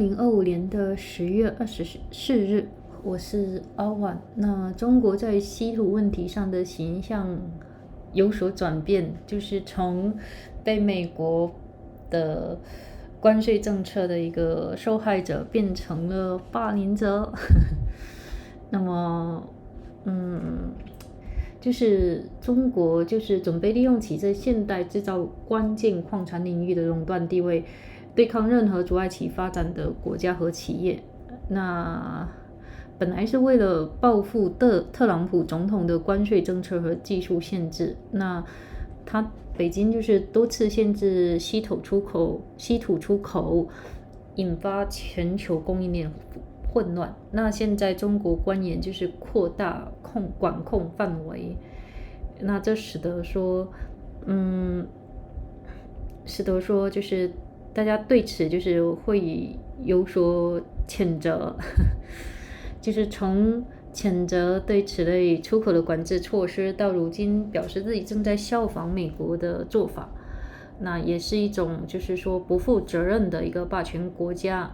2025年的10月24日，我是阿婉。那中国在稀土问题上的形象有所转变，就是从被美国的关税政策的一个受害者变成了霸凌者。那么，就是中国就是准备利用其在现代制造关键矿产领域的垄断地位，对抗任何阻碍其发展的国家和企业。那本来是为了报复特朗普总统的关税政策和技术限制。那北京就是多次限制稀土出口，引发全球供应链混乱。那现在中国官员就是扩大管控范围，那这使得说就是大家对此就是会有所谴责，就是从谴责对此类出口的管制措施，到如今表示自己正在效仿美国的做法，那也是一种就是说不负责任的一个霸权国家。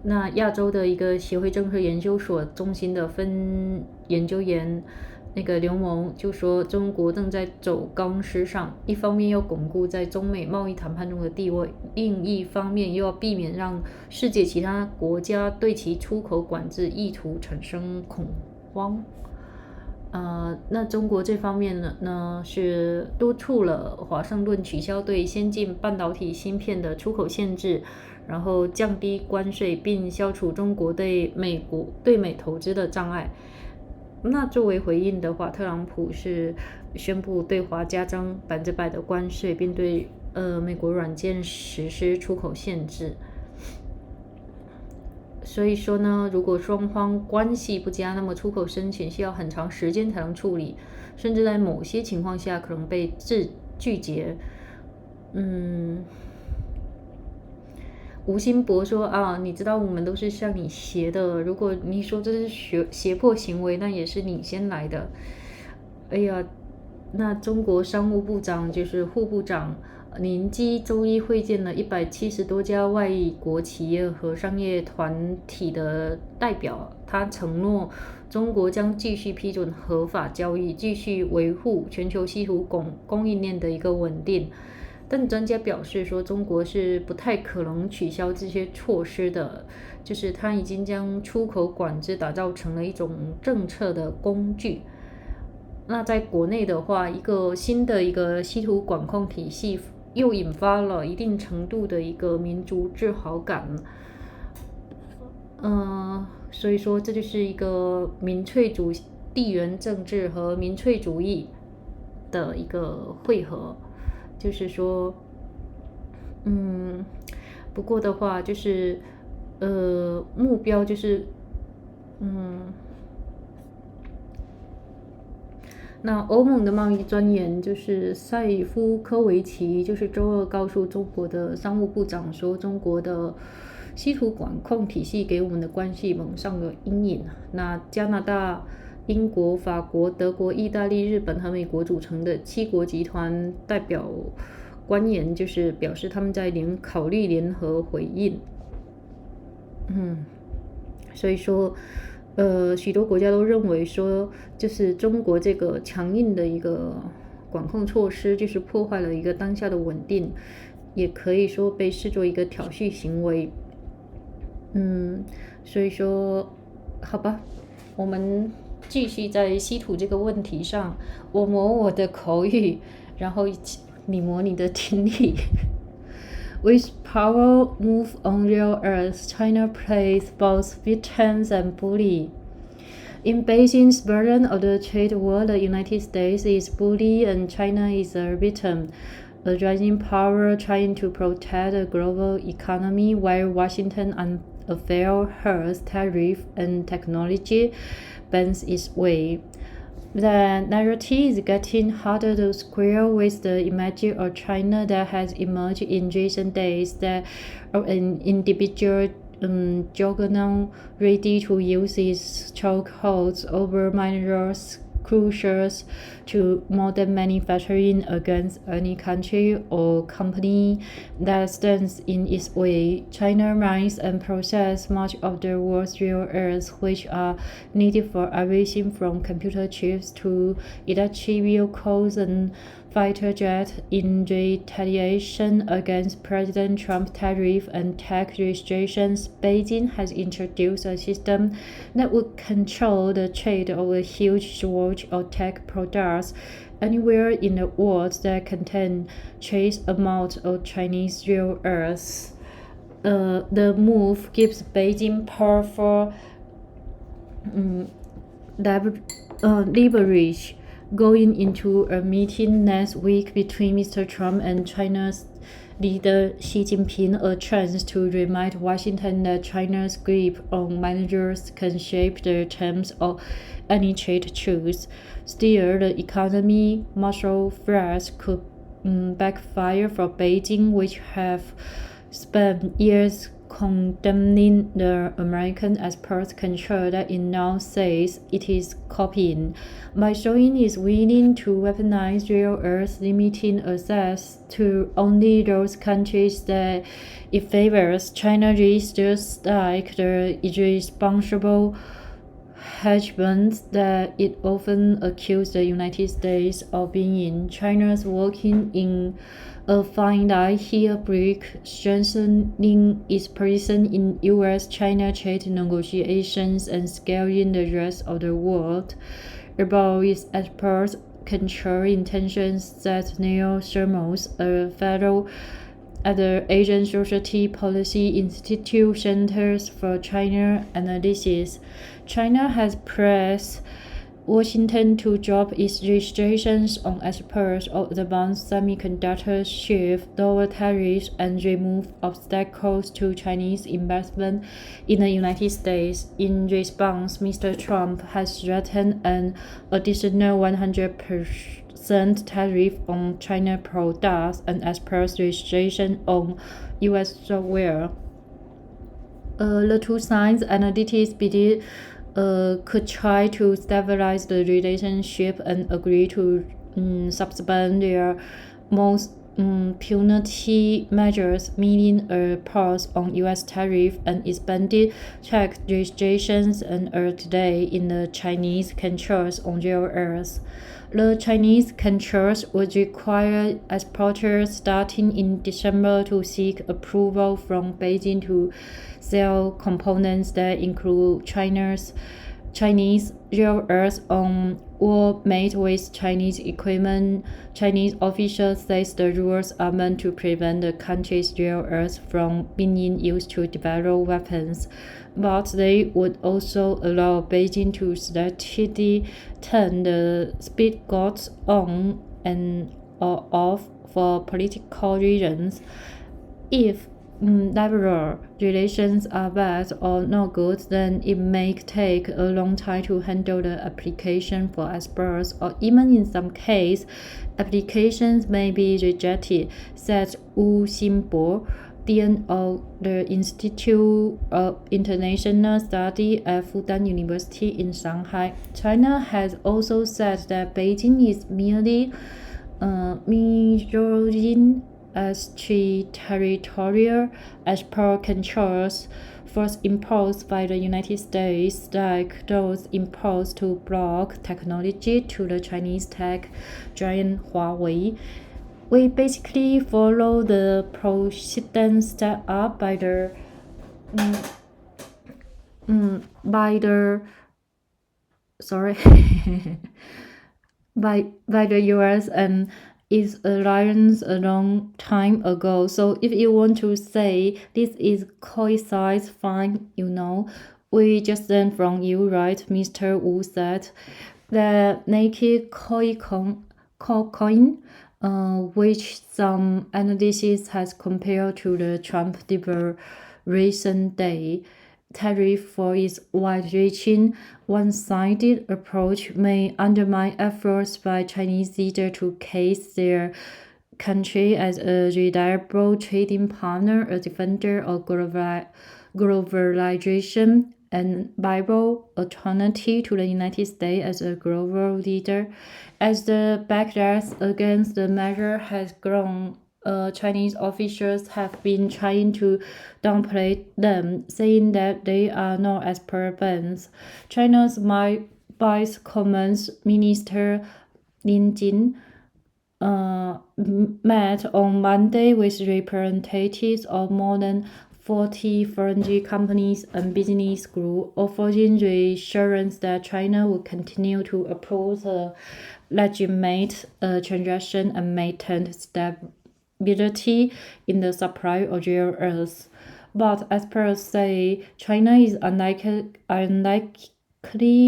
那亚洲的一个协会政策研究所中心的分研究员那个刘蒙就说，中国正在走钢丝上，一方面要巩固在中美贸易谈判中的地位，另一方面又要避免让世界其他国家对其出口管制意图产生恐慌。那中国这方面呢是督促了华盛顿取消对先进半导体芯片的出口限制，然后降低关税，并消除中国对美投资的障碍。那作为回应的话，特朗普是宣布对华加征100%的关税，并对美国软件实施出口限制。所以说呢，如果双方关系不佳，那么出口申请需要很长时间才能处理，甚至在某些情况下可能被拒绝。吴兴博说你知道我们都是向你学的，如果你说这是胁迫行为，那也是你先来的。哎呀，那中国商务部长就是副部长宁基周一会见了170多家外国企业和商业团体的代表，他承诺中国将继续批准合法交易，继续维护全球稀土供应链的一个稳定。但专家表示说，中国是不太可能取消这些措施的，就是他已经将出口管制打造成了一种政策的工具。那在国内的话，一个新的一个稀土管控体系又引发了一定程度的一个民族自豪感。所以说这就是一个地缘政治和民粹主义的一个汇合。就是说不过的话就是目标就是那欧盟的贸易专员就是塞夫科维奇就是周二告诉中国的商务部长说，中国的稀土管控体系给我们的关系蒙上了阴影。那加拿大、英国、法国、德国、意大利、日本和美国组成的7国集团代表官员就是表示，他们在考虑联合回应。所以说许多国家都认为说，就是中国这个强硬的一个管控措施就是破坏了一个当下的稳定，也可以说被视作一个挑衅行为。所以说好吧，我们继续在稀土这个问题上，我磨我的口语，然后你磨你的听力。With power move on real earth, China plays both victims and bully. In Beijing's version of the trade war, the United States is bully and China is a victim. A rising power trying to protect the global economy while Washington unveils tariff and technology bends its way. The narrative is getting harder to square with the image of China that has emerged in recent days, that an individual juggernaut ready to use its chokeholds over minerals crucial to modern manufacturing against any country or company that stands in its way. China mines and processes much of the world's rare earths, which are needed for everything from computer chips to electric vehicles and fighter jets. In retaliation against President Trump's tariff and tax restrictions, Beijing has introduced a system that would control the trade of a huge swatch of tech products anywhere in the world that contain trace amounts of Chinese rare earths. The move gives Beijing powerful leverage going into a meeting next week between Mr. Trump and China's leader Xi Jinping, a chance to remind Washington that China's grip on managers can shape the terms of any trade truce. Still, the economy martial threats could backfire for Beijing, which have spent years condemning the American export control that it now says it is copying. By showing it's willing to weaponize rare earths, limiting access to only those countries that it favors, China risks just like the irresponsible hedge-funds that it often accused the United States of being in. China's working in a fine line here, brick strengthening its position in U.S.-China trade negotiations and scaring the rest of the world about its export control intentions that Neil Shermos, a fellow at the Asian Society Policy Institute Centers for China Analysis. China has pressed Washington to drop its restrictions on exports of advanced semiconductor chips, lower tariffs, and remove obstacles to Chinese investment in the United States. In response, Mr. Trump has threatened an additional 100% tariff on China products and export restrictions on U.S. software. The two sides analysts believe could try to stabilize the relationship and agree to suspend their most punitive measures, meaning a pause on U.S. tariff and expanded tax restrictions and a delay in the Chinese controls on rare earths. The Chinese controls would require exporters starting in December to seek approval from Beijing to sell components that include Chinese rare earths on or made with Chinese equipment. Chinese officials say the rules are meant to prevent the country's rare earths from being used to develop weapons, but they would also allow Beijing to selectively turn the spigots on and or off for political reasons. If labour relations are bad or not good, then it may take a long time to handle the application for exports, or even in some cases, applications may be rejected, said Wu Xinbo, dean of the Institute of International Study at Fudan University in Shanghai. China has also said that Beijing is merely mirroring extraterritorial export controls first imposed by the United States, like those imposed to block technology to the Chinese tech giant Huawei. We basically follow the precedent set up by the US and its alliance a long time ago. So if you want to say this is coincides, fine, we just learned from you, right? Mr. Wu said. The naked coin, which some analysis has compared to the Trump Liberation Day tariff for its wide-reaching, one-sided approach, may undermine efforts by Chinese leaders to case their country as a reliable trading partner, a defender of globalization, and viable alternative to the United States as a global leader. As the backlash against the measure has grown, Chinese officials have been trying to downplay them, saying that they are not as burdens. China's Vice Commerce Minister Lin Jin met on Monday with representatives of more than 40 foreign companies and business groups, offering reassurance that China will continue to approve the legitimate transaction and maintain stability in the supply of rare earths. But experts say China is unlikely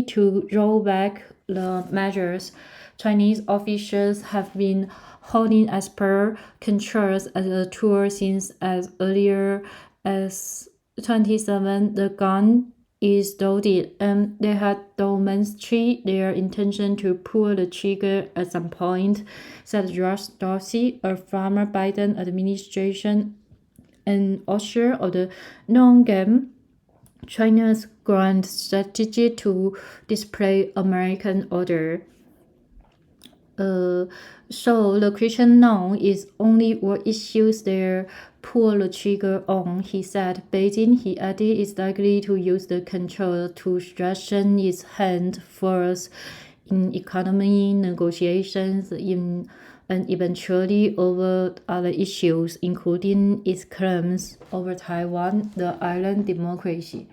to roll back the measures. Chinese officials have been holding export controls as a tool since as earlier as 27. The gun is loaded, and they had demonstrated their intention to pull the trigger at some point, said Josh Dorsey, a former Biden administration and author of the non-game China's grand strategy to display American order. So the question now is only what issues they pull the trigger on, he said. Beijing, he added, is likely to use the control to strengthen its hand first in economy negotiations and eventually over other issues, including its claims over Taiwan, the island democracy.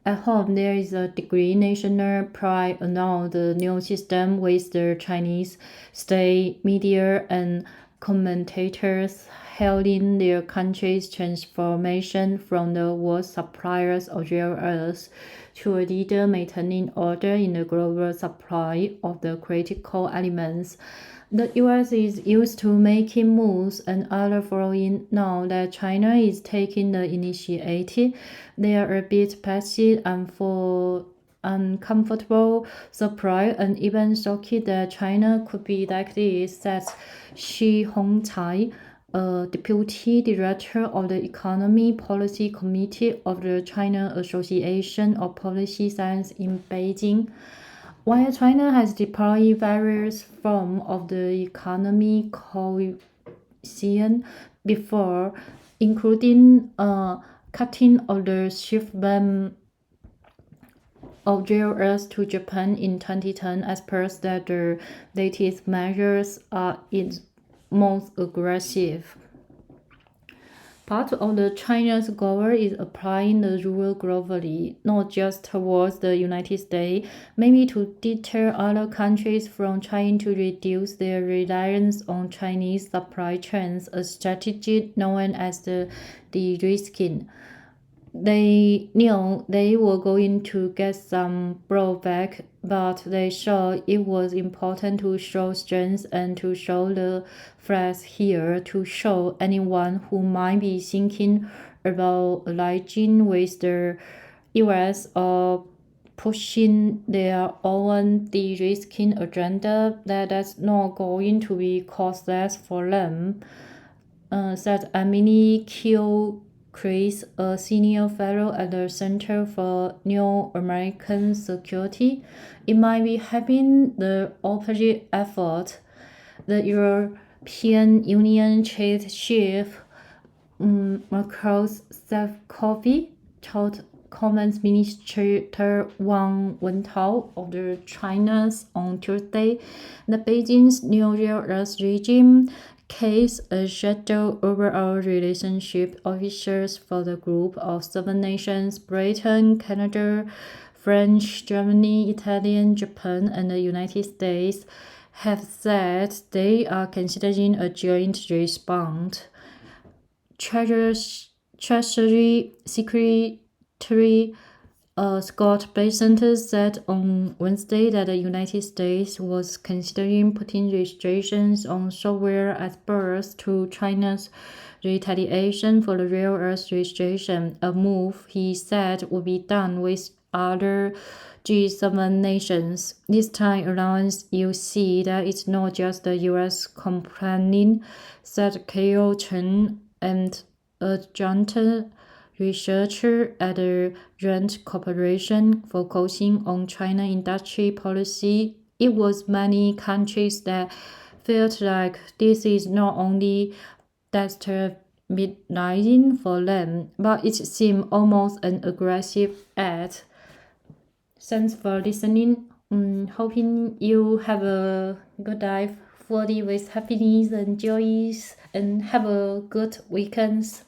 At home, there is a degree national pride around the new system, with the Chinese state media and commentators hailing their country's transformation from the world suppliers of rare earths to a leader maintaining order in the global supply of the critical elements. The U.S. is used to making moves and other following. Now that China is taking the initiative, they are a bit passive and for uncomfortable surprise and even shocked that China could be likely, said Shi Hongcai, a deputy director of the Economy Policy Committee of the China Association of Policy Science in Beijing. While China has deployed various forms of the economic coercion before, including cutting of the shipment of rare earths to Japan in 2010, experts that the latest measures are its most aggressive. Part of the China's goal is applying the rule globally, not just towards the United States, maybe to deter other countries from trying to reduce their reliance on Chinese supply chains, a strategy known as the de-risking. They knew they were going to get some blowback, but they saw it was important to show strength and to show the flags here, to show anyone who might be thinking about aligning with the US or pushing their own de-risking agenda that that's not going to be costless for them, said Emily Chris, a senior fellow at the Center for New American Security. It might be having the opposite effort. The European Union chief Marko Sefcovic told Commerce Minister Wang Wentao of the China's on Tuesday that Beijing's new rare earth regime case a shadow over our relationship. Officials for the group of 7 nations, Britain, Canada, France, Germany, Italy, Japan, and the United States, have said they are considering a joint response. Treasury Secretary Scott Bessent said on Wednesday that the United States was considering putting restrictions on software exports to China's retaliation for the rare earth restriction, a move he said would be done with other G7 nations. This time around, you see that it's not just the US complaining, said Kyo Chen, and adjutant researcher at the Rand Corporation focusing on China industry policy. It was many countries that felt like this is not only destabilizing for them, but it seemed almost an aggressive act. Thanks for listening. Hoping you have a good life, full with happiness and joys, and have a good weekend.